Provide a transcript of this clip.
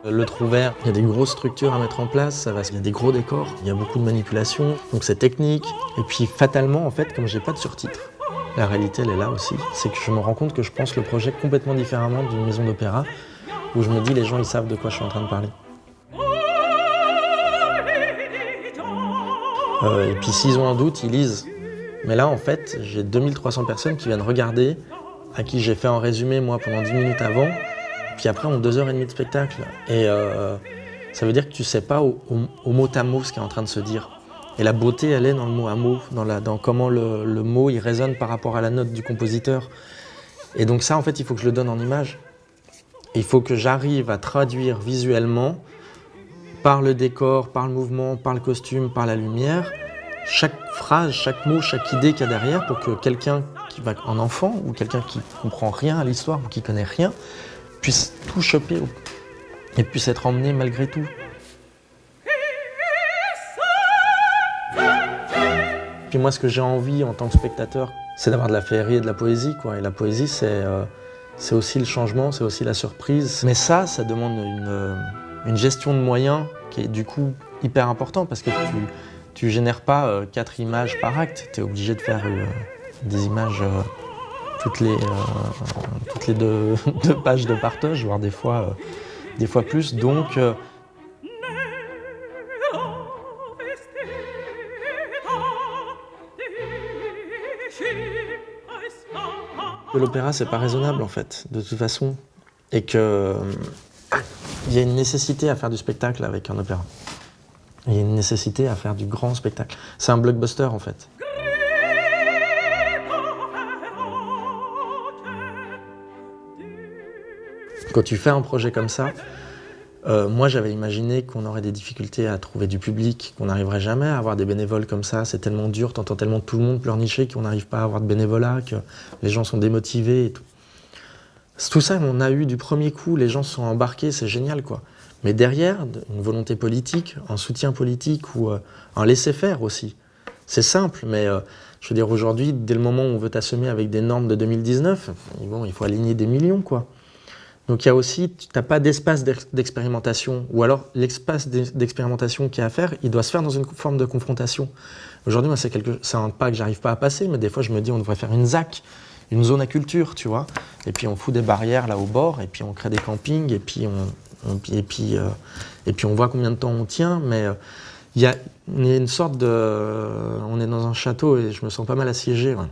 Le trou vert, il y a des grosses structures à mettre en place, il y a des gros décors, il y a beaucoup de manipulations, donc c'est technique. Et puis fatalement, en fait, comme j'ai pas de surtitres, la réalité elle est là aussi, c'est que je me rends compte que je pense le projet complètement différemment d'une maison d'opéra, où je me dis les gens ils savent de quoi je suis en train de parler. Et puis s'ils ont un doute, ils lisent. Mais là en fait, j'ai 2300 personnes qui viennent regarder, à qui j'ai fait un résumé moi pendant 10 minutes avant, puis après on 2h30 de spectacle. Et ça veut dire que tu sais pas au mot à mot ce qui est en train de se dire. Et la beauté, elle est dans le mot à mot, dans comment le mot il résonne par rapport à la note du compositeur. Et donc ça, en fait, il faut que je le donne en image. Il faut que j'arrive à traduire visuellement, par le décor, par le mouvement, par le costume, par la lumière, chaque phrase, chaque mot, chaque idée qu'il y a derrière, pour que quelqu'un un enfant ou quelqu'un qui comprend rien à l'histoire ou qui connaît rien, puisse tout choper et puisse être emmené malgré tout. Puis moi, ce que j'ai envie en tant que spectateur, c'est d'avoir de la féerie et de la poésie, quoi. Et la poésie, c'est aussi le changement, c'est aussi la surprise. Mais ça demande une gestion de moyens qui est du coup hyper important, parce que tu génères pas 4 images par acte. Tu es obligé de faire des images toutes les deux pages de partage, voire des fois plus. Donc l'opéra, c'est pas raisonnable en fait, de toute façon. Et que il y a une nécessité à faire du spectacle avec un opéra. Il y a une nécessité à faire du grand spectacle. C'est un blockbuster en fait. Quand tu fais un projet comme ça, moi j'avais imaginé qu'on aurait des difficultés à trouver du public, qu'on n'arriverait jamais à avoir des bénévoles comme ça. C'est tellement dur, t'entends tellement tout le monde pleurnicher qu'on n'arrive pas à avoir de bénévolat, que les gens sont démotivés et tout. Tout ça, on a eu du premier coup, les gens se sont embarqués, c'est génial quoi. Mais derrière, une volonté politique, un soutien politique ou un laisser-faire aussi. C'est simple, mais je veux dire aujourd'hui, dès le moment où on veut t'assommer avec des normes de 2019, bon, il faut aligner des millions quoi. Donc il y a aussi, tu n'as pas d'espace d'expérimentation, ou alors l'espace d'expérimentation qu'il y a à faire, il doit se faire dans une forme de confrontation. Aujourd'hui, moi, c'est un pas que j'arrive pas à passer, mais des fois je me dis on devrait faire une ZAC, une zone à culture, tu vois, et puis on fout des barrières là au bord, et puis on crée des campings, et puis on voit combien de temps on tient, mais on est dans un château et je me sens pas mal assiégé. Ouais.